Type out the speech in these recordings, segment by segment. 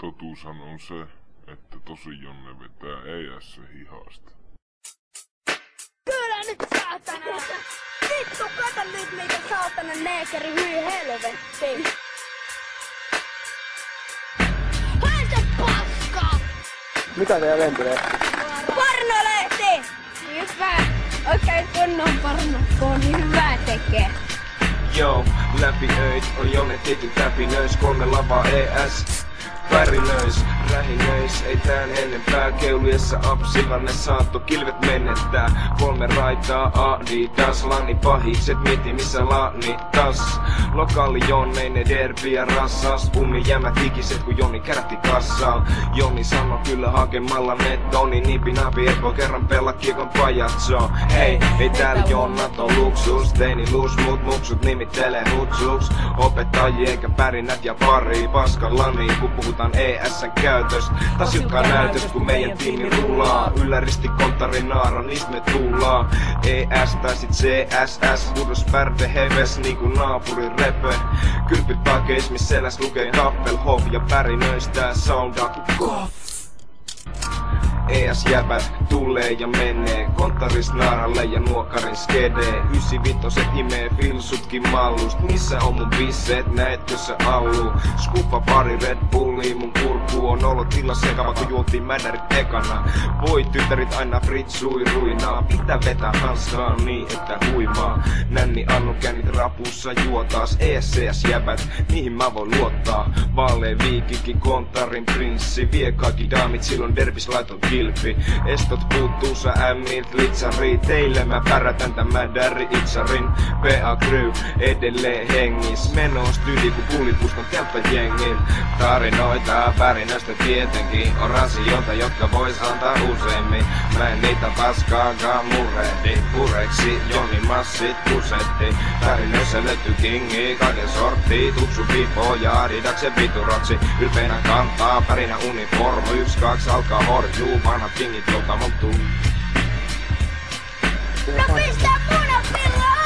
Totuushan on se, että tosi Jonne vetää ES hihasta. Kyllä nyt saatana! Vittu, kato nyt niitä saatana neekeri, hyi helvettiin! Haista paskaa! Mitä teillä lentelee? Pornolehti! Hyvä! Oikein kunnon pornokko on niin hyvä tekee. Joo, läpi öit on Jonne tietyn täpinöis, 3 lavaa ES. Värinöis, rähinöis, ei tän enempää. Keulujessa apsilanne saatto kilvet menettää. 3 raitaa Adidas, lani pahikset, mieti missä lani tas. Lokaali Jonneinen derbi ja rassas. Ummi jämät ikiset kun Joni kärähti kassaa. Joni sano kyllä hakemalla nettoni. Nipi napi et voi kerran pelaa kiekon pajatso. Hei, ei täällä Jonnat on luksus. Teini lus, mut muksut nimittelee hutsuks. Opettajia eikä pärinät ja pari. Paskan lani kun puhutaan ES:n käytöstä. Taas jotka näytös kun meidän tiimi rullaa. Ylläristi konttari naara, niistä me tullaa. ES tai sit CSS. Hudos pärde heves niinku naapuri repe. Kylpyt pakeis miss seläs lukee Kappelhof. Ja pärinöistää sounda koff. ES-jäbät tulee ja menee. Konttaris naaralle ja nuokarin skedee. 95 imee filsutkin mallust. Missä on mun bisseet, näetkö sä allu? Skuffa pari Red Bullia, mun kurkku on olotila sekava kun juotiin mädärit ekana. Voi tyttärit aina fritsui ruinaa. Pitää vetää hanskaa niin että huimaa. Nänni annu kännit rapussa juotaas. ESCS-jäbät, niihin mä voin luottaa. Vaalee viikikin konttarin prinssi. Vie kaikki daamit silloin derbis laiton kilpi. Estot puuttuu sä ämmilt litsari. Teille mä pärätän tän mädäri itsarin. PA Crew edelleen hengis. Menoos tyli ku kuulipuston telttajengin. Tarinoita värinöstä tietenkin. On rasioita jotka vois antaa useimmin. Mä en niitä paskaakaan murehdi. Pureksi Joni massit kusetti. Värinössä löytyy kingi kaiken sortti. Tuksu pipo ja Adidaksen viturotsi. Ylpeinä kantaa pärinä uniformu. 1-2 alkaa horjuu. Vanhat kingit jolta montuu. No pistää punapilloa!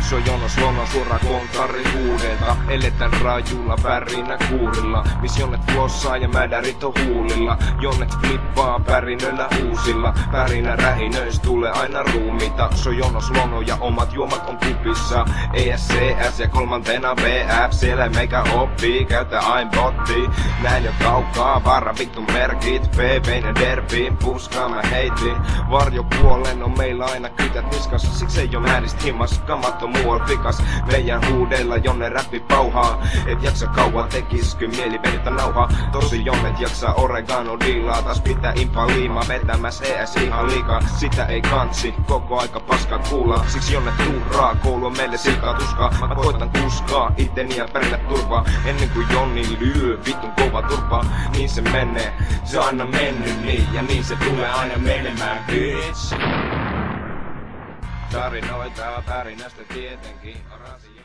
Se on jonos luonnon suora konttari uudelta. Eletään rajulla värinä kuurilla. Miss Jonnet flossaa ja mädärit on huulilla. Jonnet flippaa pärinöillä uusilla. Pärinä rähinöis tulee aina ruumita. Se on jonos luonnon ja omat juomat on kupissa. ESCS ja kolmantena BF. Siellä meikä oppii, käytä aina botti. Näin jo kaukaa, vara vittu merkit. PB:n derbiin, puskaa mä heitin. Varjopuolen on meillä aina kytät niskassa. Siksi ei oo määristä himas, kamat on muual fikas. Meidän huudeilla Jonne räppi pauhaa. Et jaksa kauan tekiskö mieli venytä nauhaa. Tosi Jonnet jaksaa oregano diilaa. Taas pitää impa liimaa vetämäs ES ihan liikaa. Sitä ei kansi, koko aika paskaa kuulaa. Siksi Jonnet turraa, koulu on meille silkaa tuskaa. Mä koitan kuskaa iteni ja pärjää turvaa. Ennen kuin Jonni lyö vittun kova turpaa. Niin se menee, se on aina mennyt niin. Ja niin se tulee aina menemään bitch. Tarinoita pärinästä tietenkin on rasia.